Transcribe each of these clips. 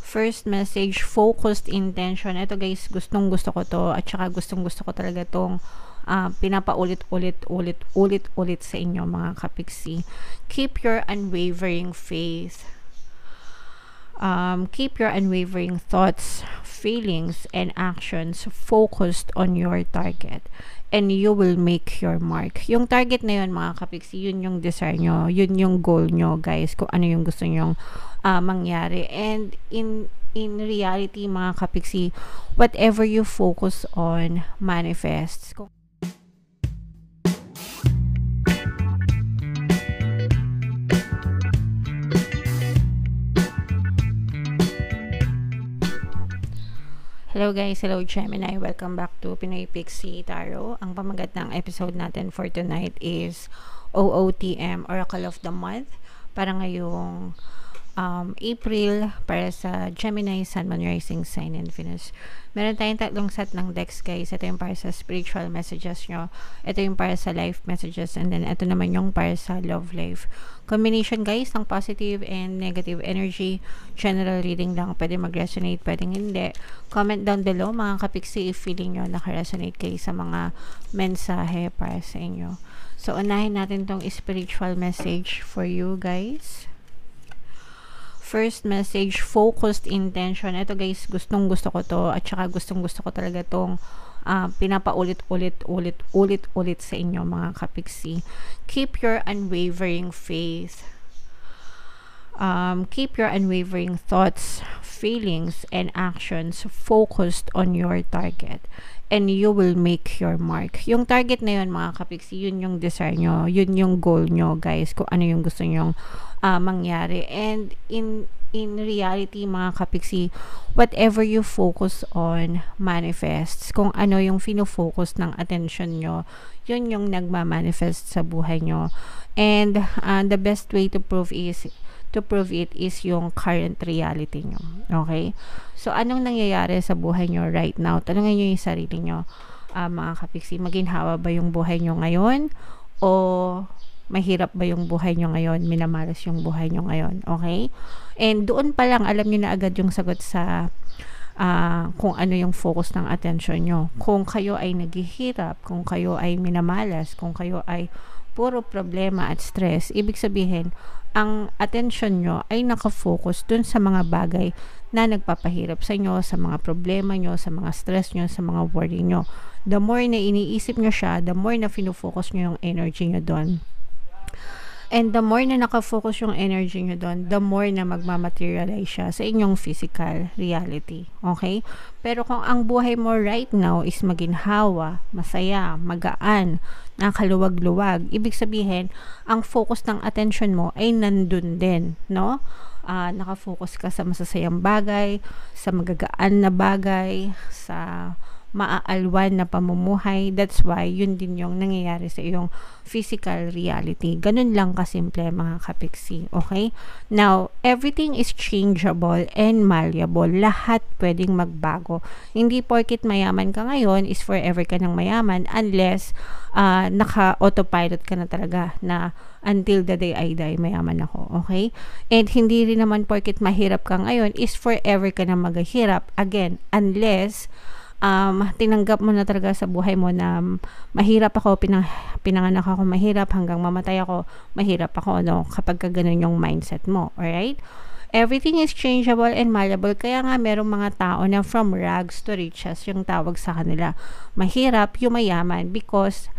First message, focused intention. Ito guys, gustong gusto ko to at saka gustong gusto ko talaga tong pinapaulit-ulit sa inyo mga kapiksi. Keep your unwavering faith. Keep your unwavering thoughts, feelings, and actions focused on your target. And you will make your mark. Yung target na yun mga kapiksi, yun yung desire nyo, yun yung goal nyo guys, kung ano yung gusto nyong mangyari. And in reality mga kapiksi, whatever you focus on manifests. Hello guys, hello Gemini, welcome back to Pinoy Pixie Tarot. Ang pamagat ng episode natin for tonight is OOTM, Oracle of the Month, para ngayong April, para sa Gemini, Sun, Moon, Rising Sign, and Venus. Meron tayong tatlong set ng decks guys. Ito yung para sa spiritual messages nyo, ito yung para sa life messages, and then ito naman yung para sa love life. Combination guys ng positive and negative energy. General reading lang, pwede mag-resonate, pwedeng hindi. Comment down below mga kapiksi if feeling nyo naka-resonate kayo sa mga mensahe para sa inyo. So unahin natin tong spiritual message for you guys. First message, focused intention. Ito guys, gustong gusto ko to at saka gustong gusto ko talaga tong pinapaulit-ulit sa inyo mga kapiksi. Keep your unwavering faith. Keep your unwavering thoughts, feelings, and actions focused on your target. And you will make your mark. Yung target na yun mga kapiksi, yun yung desire nyo, yun yung goal nyo guys, kung ano yung gusto nyong mangyari. And in reality mga kapiksi, whatever you focus on manifests. Kung ano yung fino-focus ng attention nyo, yun yung nagma-manifest sa buhay nyo. And the best way to prove it is yung current reality nyo. Okay? So, anong nangyayari sa buhay nyo right now? Tanungin nyo yung sarili nyo, mga kapiksi. Maginhawa ba yung buhay nyo ngayon? O mahirap ba yung buhay nyo ngayon? Minamalas yung buhay nyo ngayon? Okay? And doon pa lang, alam nyo na agad yung sagot sa kung ano yung focus ng attention nyo. Kung kayo ay naghihirap, kung kayo ay minamalas, kung kayo ay puro problema at stress, ibig sabihin, ang attention nyo ay nakafocus dun sa mga bagay na nagpapahirap sa inyo, sa mga problema nyo, sa mga stress nyo, sa mga worry nyo. The more na iniisip nyo siya, the more na finofocus nyo yung energy nyo doon. And the more na nakafocus yung energy nyo doon, the more na magmamaterialize siya sa inyong physical reality. Okay? Pero kung ang buhay mo right now is maginhawa, masaya, magaan, nakaluwag-luwag, ibig sabihin, ang focus ng attention mo ay nandun din, no? Nakafocus ka sa masasayang bagay, sa magagaan na bagay, sa maaalwan na pamumuhay. That's why yun din yung nangyayari sa iyong physical reality. Ganun lang kasimple mga kapiksi. Okay? Now, everything is changeable and malleable. Lahat pwedeng magbago. Hindi porket mayaman ka ngayon is forever ka ng mayaman unless naka-autopilot ka na talaga na until the day I die, mayaman ako. Okay? And hindi rin naman porket mahirap ka ngayon is forever ka na maghihirap. Again, unless tinanggap mo na talaga sa buhay mo na mahirap ako, pinanganak ako mahirap, hanggang mamatay ako, mahirap ako, no? Kapag ka ganun yung mindset mo, alright? Everything is changeable and malleable, kaya nga merong mga tao na from rags to riches, yung tawag sa kanila. Mahirap, yung mayaman, because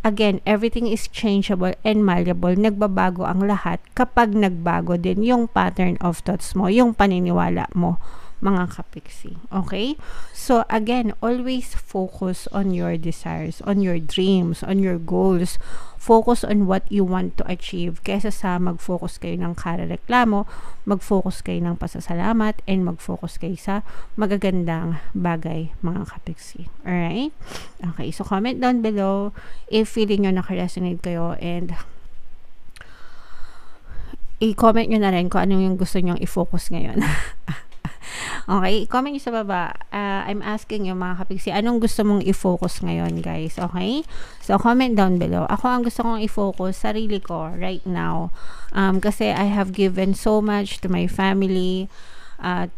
again, everything is changeable and malleable. Nagbabago ang lahat kapag nagbago din yung pattern of thoughts mo, yung paniniwala mo, mga kapiksi. Okay? So, again, always focus on your desires, on your dreams, on your goals. Focus on what you want to achieve. Kesa sa mag-focus kayo ng karareklamo, mag-focus kayo ng pasasalamat, and mag-focus kayo sa magagandang bagay, mga kapiksi. Alright? Okay, so comment down below if feeling nyo naka-resonate kayo, and i-comment nyo na rin kung ano yung gusto nyong i-focus ngayon. Okay, comment nyo sa baba. I'm asking yung mga kapiksi, anong gusto mong i-focus ngayon, guys? Okay? So, comment down below. Ako, ang gusto kong i-focus, sarili ko right now. Kasi I have given so much to my family.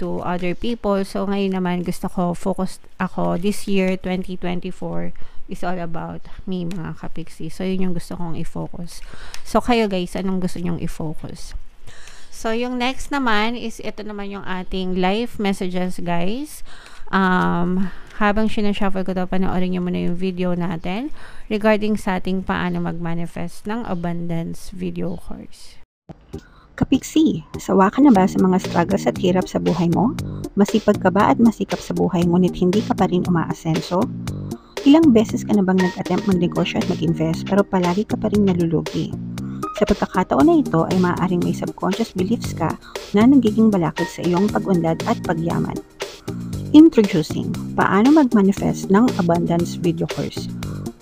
to other people. So ngayon naman gusto ko focus ako this year 2024 is all about me, mga kapiksi. So yun yung gusto kong i-focus. So kayo guys, anong gusto nyong i-focus? So yung next naman is ito naman yung ating live messages guys. Habang sinashuffle ko to, panoorin nyo muna yung video natin regarding sa ating paano mag-manifest ng abundance video course. Kapiksi, sawa ka na ba sa mga struggles at hirap sa buhay mo? Masipag ka ba at masikap sa buhay ngunit hindi ka pa rin umaasenso? Ilang beses ka na bang nag-attempt magnegosyo at mag-invest pero palagi ka pa rin nalulugi? Sa pagkakataon na ito ay maaaring may subconscious beliefs ka na nagiging balakid sa iyong pag-unlad at pagyaman. Introducing, paano mag-manifest ng abundance video course.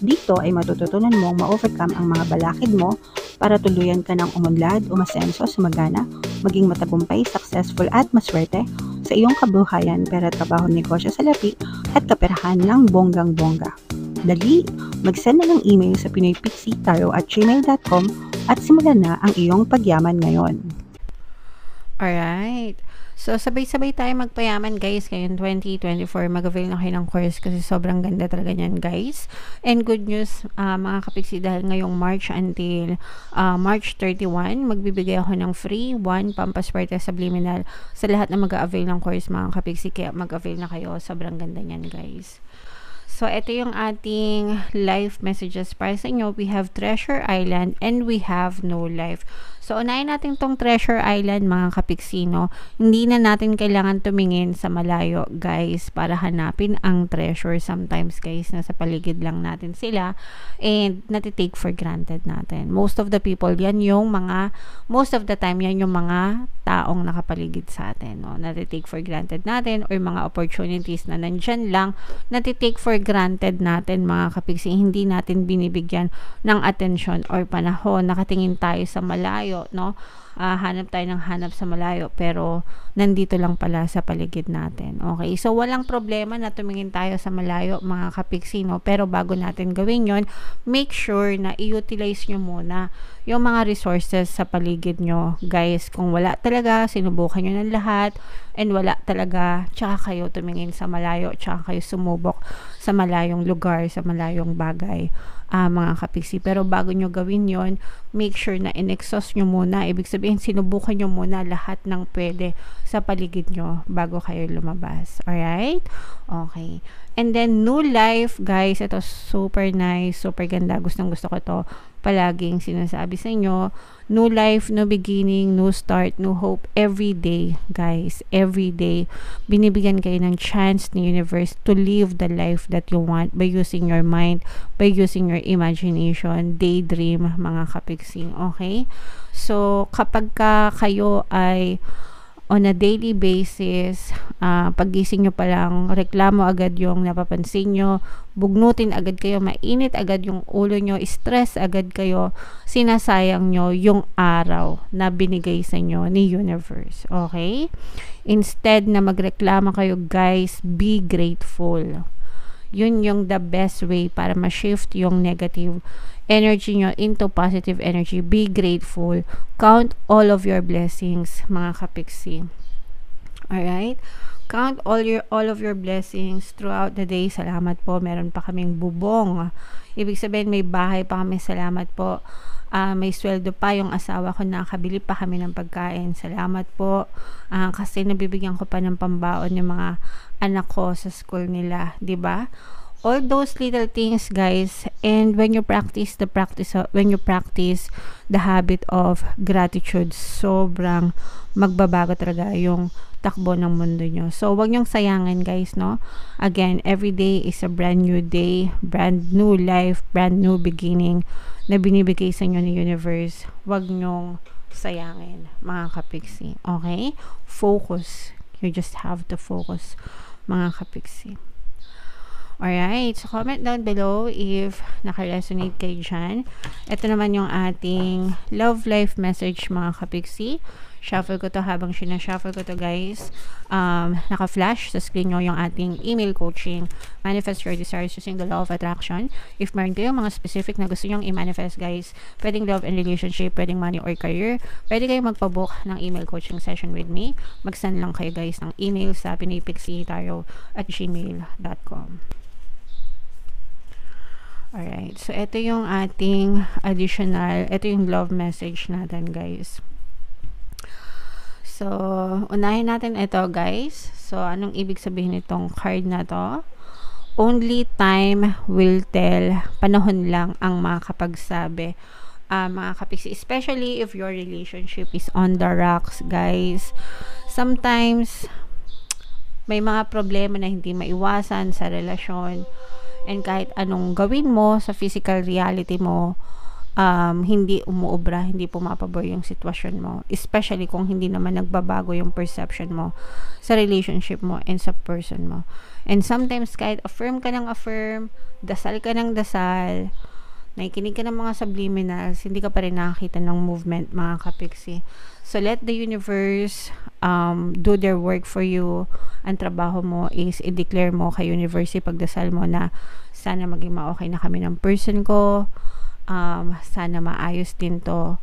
Dito ay matututunan mong ma-overcome ang mga balakid mo para tuluyan ka ng umunlad, umasenso, sumagana, maging matagumpay, successful at maswerte sa iyong kabuhayan, pera, trabaho, negosyo, salapi at kaperahan ng bonggang-bongga. Dali, mag-send na ng email sa pinoypixitaro@gmail.com at simulan na ang iyong pagyaman ngayon. Alright. So, sabay-sabay tayo magpayaman guys ngayon 2024. Mag-avail na kayo ng course kasi sobrang ganda talaga niyan guys. And good news mga kapiksi, dahil ngayong March until March 31, magbibigay ako ng free 1 Pampaswerte Subliminal sa lahat na mag-avail ng course mga kapiksi. Kaya mag-avail na kayo. Sobrang ganda niyan guys. So, ito yung ating live messages para sa inyo. We have Treasure Island and we have No Life. So, unahin natin tong Treasure Island, mga kapiksino. Hindi na natin kailangan tumingin sa malayo, guys, para hanapin ang treasure. Sometimes, guys, nasa paligid lang natin sila and natitake for granted natin. Most of the time, yan yung mga taong nakapaligid sa atin. No? Natitake for granted natin or mga opportunities na nandyan lang, natitake for granted natin, mga kapiksi. Hindi natin binibigyan ng atensyon or panahon. Nakatingin tayo sa malayo, no? Hanap tayo ng hanap sa malayo pero nandito lang pala sa paligid natin. Okay, so walang problema na tumingin tayo sa malayo, mga kapiksi, no? Pero bago natin gawin yon, make sure na i-utilize nyo muna yung mga resources sa paligid nyo, guys. Kung wala talaga, sinubukan nyo ng lahat and wala talaga, tsaka kayo tumingin sa malayo, tsaka kayo sumubok sa malayong lugar, sa malayong bagay, mga kapiksi. Pero bago nyo gawin yon, make sure na in-exhaust nyo muna. Ibig sabihin, sinubukan nyo muna lahat ng pwede sa paligid nyo bago kayo lumabas. Alright? Okay. And then, New Life, guys. Ito, super nice, super ganda. Gustong gusto ko to. Palaging sinasabi sa inyo, new life, new beginning, new start, new hope, every day, guys, every day, binibigyan kayo ng chance ni universe to live the life that you want by using your mind, by using your imagination, daydream, mga kapiksing, okay? So, kapag kayo ay on a daily basis, paggising nyo pa lang, reklamo agad yung napapansin nyo, bugnutin agad kayo, mainit agad yung ulo nyo, stress agad kayo, sinasayang nyo yung araw na binigay sa inyo ni universe. Okay? Instead na magreklamo kayo, guys, be grateful. Yun yung the best way para ma-shift yung negative energy nyo into positive energy. Be grateful. Count all of your blessings, mga kapiksi. Alright? Count all of your blessings throughout the day. Salamat po. Meron pa kaming bubong. Ibig sabihin, may bahay pa kami. Salamat po. May sweldo pa yung asawa ko, nakabili pa kami ng pagkain. Salamat po. Kasi nabibigyan ko pa ng pambaon yung mga anak ko sa school nila. 'Di ba? All those little things, guys, and when you practice the habit of gratitude, sobrang magbabago talaga yung takbo ng mundo nyo. So, wag nyong sayangin, guys, no? Again, every day is a brand new day, brand new life, brand new beginning na binibigay sa inyo ni universe. Wag nyong sayangin, mga kapiksi. Okay? Focus. You just have to focus, mga kapiksi. Alright, so comment down below if naka-resonate kayo dyan. Ito naman yung ating love life message, mga kapiksi. shuffle ko to. Habang sinashuffle ko to, guys, naka-flash sa screen nyo yung ating email coaching, Manifest Your Desires Using the Law of Attraction. If meron kayong mga specific na gusto nyong i-manifest, guys, pwedeng love and relationship, pwedeng money or career, pwede kayong magpabook ng email coaching session with me. Mag-send lang kayo, guys, ng email sa pinaypixitarot@gmail.com. Alright, so ito yung ating additional, ito yung love message natin, guys. So, unahin natin ito, guys. So, anong ibig sabihin nitong card na to? Only time will tell. Panahon lang ang makakapagsabi. Mga kapiksi, especially if your relationship is on the rocks, guys. Sometimes, may mga problema na hindi maiwasan sa relasyon. And kahit anong gawin mo sa physical reality mo, hindi umuobra, hindi pumapabor yung sitwasyon mo. Especially kung hindi naman nagbabago yung perception mo sa relationship mo and sa person mo. And sometimes, kahit affirm ka ng affirm, dasal ka ng dasal, nakikinig ka ng mga subliminals, hindi ka pa rin nakakita ng movement, mga kapiksi. So, let the universe do their work for you. Ang trabaho mo is i-declare mo kay universe, pagdasal mo na sana maging ma-okay na kami ng person ko. Sana maayos din to.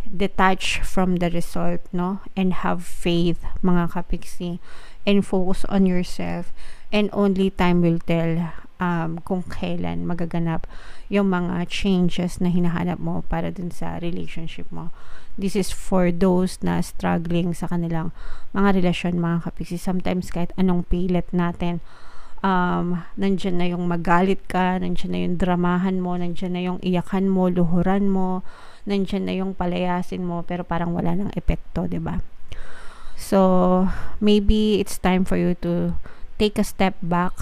Detach from the result, no? And have faith, mga kapiksi. And focus on yourself. And only time will tell kung kailan magaganap yung mga changes na hinahanap mo para dun sa relationship mo. This is for those na struggling sa kanilang mga relasyon, mga kapiksi. Sometimes kahit anong pilit natin, nandyan na yung magalit ka, nandyan na yung dramahan mo, nandyan na yung iyakan mo, luhuran mo, nandyan na yung palayasin mo, pero parang wala nang epekto, diba? So, maybe it's time for you to take a step back,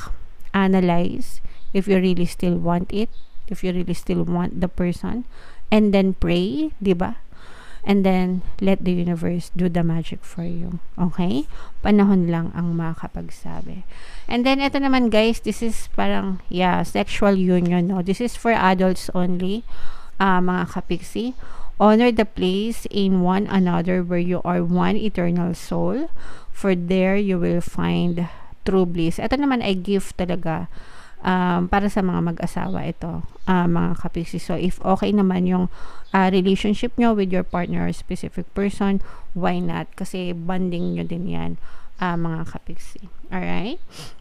analyze if you really still want it, if you really still want the person, and then pray, diba? And then, let the universe do the magic for you. Okay? Panahon lang ang makakapagsabi. And then, ito naman, guys, this is parang, sexual union, no? This is for adults only, mga kapiksi. Honor the place in one another where you are one eternal soul. For there, you will find true bliss. Ito naman ay gift talaga. Para sa mga mag-asawa ito, mga kapiksi. So, if okay naman yung relationship nyo with your partner or specific person, why not? Kasi bonding nyo din yan, mga kapiksi. Alright?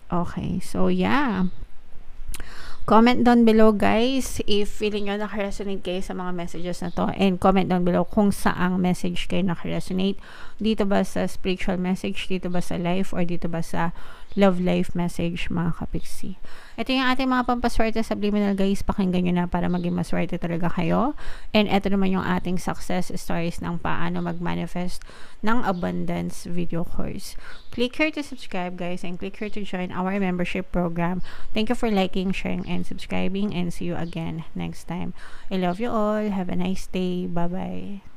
Okay. So, comment down below, guys, if feeling nyo nakaresonate kayo sa mga messages na to. And comment down below kung saang message kayo nakaresonate. Dito ba sa spiritual message? Dito ba sa life? Or dito ba sa love life message, mga kapiksi? Ito yung ating mga pampaswerte subliminal, guys. Pakinggan nyo na para maging maswerte talaga kayo. And ito naman yung ating success stories ng paano mag-manifest ng abundance video course. Click here to subscribe, guys, and click here to join our membership program. Thank you for liking, sharing, and subscribing, and see you again next time. I love you all. Have a nice day. Bye-bye.